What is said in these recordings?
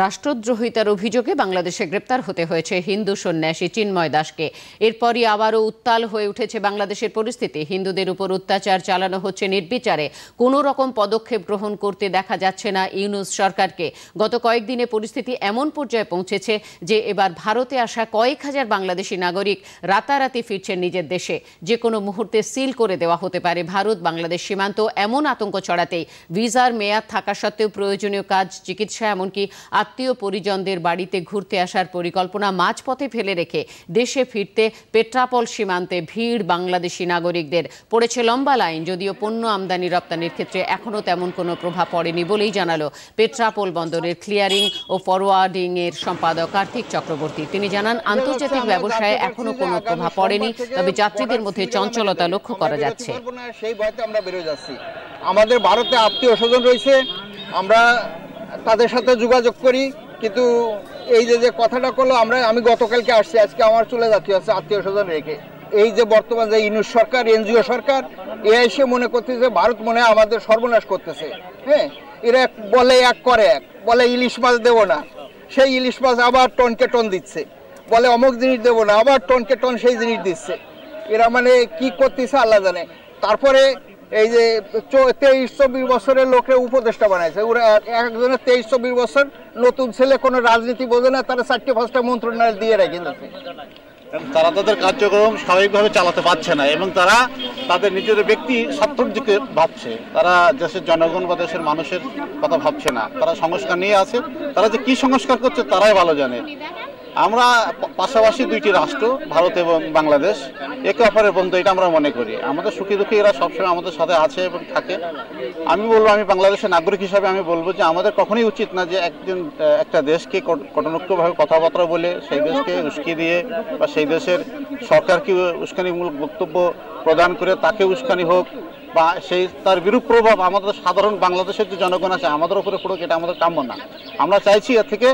রাষ্ট্রদ্রোহিতার অভিযোগে বাংলাদেশে গ্রেপ্তার হতে হয়েছে হিন্দু সন্ন্যাসী চিন্ময় দাসকে। এরপরই আবারও উত্তাল হয়ে উঠেছে বাংলাদেশের পরিস্থিতি। হিন্দুদের উপর অত্যাচার চালানো হচ্ছে নির্বিচারে। কোনো রকম পদক্ষেপ গ্রহণ করতে দেখা যাচ্ছে না ইউনূস সরকারকে। গত কয়েকদিনে পরিস্থিতি এমন পর্যায়ে পৌঁছেছে যে এবার ভারতে আসা কয়েক হাজার বাংলাদেশি নাগরিক রাতারাতি ফিরছেন নিজের দেশে। যে কোনো মুহূর্তে সিল করে দেওয়া হতে পারে ভারত বাংলাদেশ সীমান্ত। এমন আতঙ্ক ছড়াতেই ভিসার মেয়াদ থাকা সত্ত্বেও প্রয়োজনীয় কাজ, চিকিৎসা, এমনকি আত্মীয় পরিজনদের বাড়িতে ঘুরতে আসার পরিকল্পনা মাঝপথে ফেলে রেখে দেশে ফিরতে পেট্রাপোল সীমান্তে ভিড় বাংলাদেশি নাগরিকদের। পড়েছে লম্বা লাইন। যদিও পণ্য আমদানি রপ্তানির ক্ষেত্রে এখনও তেমন কোনো প্রভাব পড়েনি বলেই জানালো পেট্রাপোল বন্দরের ক্লিয়ারিং ও ফরওয়ার্ডিং এর সম্পাদক কার্তিক চক্রবর্তী। তিনি জানান, আন্তর্জাতিক ব্যবসায় এখনো কোনো প্রভাব পড়েনি, তবে যাত্রীদের মধ্যে চঞ্চলতা লক্ষ্য করা যাচ্ছে। সেই ভয়তে আমরা বেরোয় যাচ্ছি। আমাদের ভারতে আত্মীয় স্বজন রয়েছে, আমরা তাদের সাথে যোগাযোগ করি, কিন্তু এই যে কথাটা করলো, আমি গতকালকে আসছি, আজকে আমার চলে যাচ্ছি আছে আত্মীয় স্বজন রেখে। এই যে বর্তমান যে ইউনূস সরকার, এনজিও সরকার, এ এসে মনে করতেছে ভারত মনে হয় আমাদের সর্বনাশ করতেছে। হ্যাঁ, এরা বলে এক করে এক, বলে ইলিশ মাছ দেবো না, সেই ইলিশ মাছ আবার টনকে টন দিচ্ছে, বলে অমুক জিনিস দেবো না, আবার টনকে টন সেই জিনিস দিচ্ছে। এরা মানে কি করতেছে আল্লাহ জানে। তারপরে এই যে 23-24 বছরের লোকের উপদেষ্টা বানাইছে, ওরা একজনের 23-24 বছর, নতুন ছেলে, কোনো রাজনীতি বোঝে না, তারা 4-5টা মন্ত্রণালয় দিয়ে রেখে যাচ্ছে। তারা তাদের কার্যক্রম স্বাভাবিকভাবে চালাতে পারছে না এবং তারা তাদের নিজের ব্যক্তি স্বার্থের দিকে ভাবছে। তারা দেশের জনগণ বা দেশের মানুষের কথা ভাবছে না। তারা সংস্কার নিয়ে আছে, তারা যে কি সংস্কার করছে তারাই ভালো জানে। আমরা পাশাপাশি দুইটি রাষ্ট্র, ভারত এবং বাংলাদেশ, একে অপরের বন্ধু, এটা আমরা মনে করি। আমাদের সুখী দুঃখী এরা সবসময় আমাদের সাথে আছে এবং থাকে। আমি বাংলাদেশের নাগরিক হিসাবে আমি বলবো যে আমাদের কখনোই উচিত না যে একটা দেশকে কটূক্তভাবে কথাবার্তা বলে সেই দেশকে উস্কি দিয়ে বা সেই দেশের সরকারকে উস্কানিমূলক বক্তব্য প্রদান করে তাকে উস্কানি হোক বা তার বিরূপ প্রভাব আমাদের সাধারণ বাংলাদেশের যে জনগণ আছে আমাদের উপরে পড়ুক, এটা আমাদের কাম্য না। আমরা চাইছি এর থেকে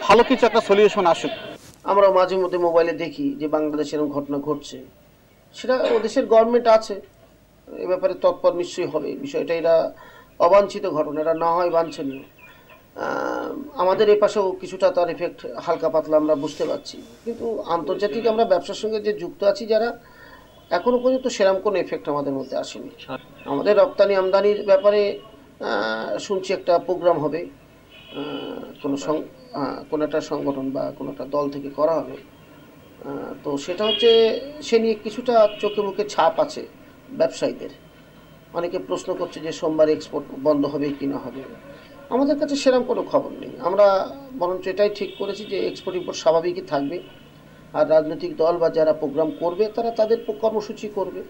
ভালো কিছু একটা সলিউশন আসুক। আমরা মাঝে মধ্যে মোবাইলে দেখি যে বাংলাদেশে এরকম ঘটনা ঘটছে, সেটা ও দেশের গভর্নমেন্ট আছে, এ ব্যাপারে তৎপর নিশ্চয়ই হবে। বিষয়টা এরা অবাঞ্ছিত ঘটনা, এটা না হয় বাঞ্ছনীয়। আমাদের এ পাশেও কিছুটা তার এফেক্ট হালকা পাতলা আমরা বুঝতে পারছি, কিন্তু আন্তর্জাতিক আমরা ব্যবসার সঙ্গে যে যুক্ত আছি যারা, এখনো পর্যন্ত সেরকম কোনো এফেক্ট আমাদের মধ্যে আসেনি। আমাদের রপ্তানি আমদানির ব্যাপারে শুনছি একটা প্রোগ্রাম হবে, কোনো একটা সংগঠন বা কোনো একটা দল থেকে করা হবে। তো সেটা হচ্ছে, সে নিয়ে কিছুটা চোখে মুখে ছাপ আছে ব্যবসায়ীদের। অনেকে প্রশ্ন করছে যে সোমবার এক্সপোর্ট বন্ধ হবে কি না হবে। আমাদের কাছে সেরকম কোনো খবর নেই। আমরা বরঞ্চ এটাই ঠিক করেছি যে এক্সপোর্ট ইম্পোর্ট স্বাভাবিকই থাকবে, আর রাজনৈতিক দল বা যারা প্রোগ্রাম করবে তারা তাদের কর্মসূচি করবে।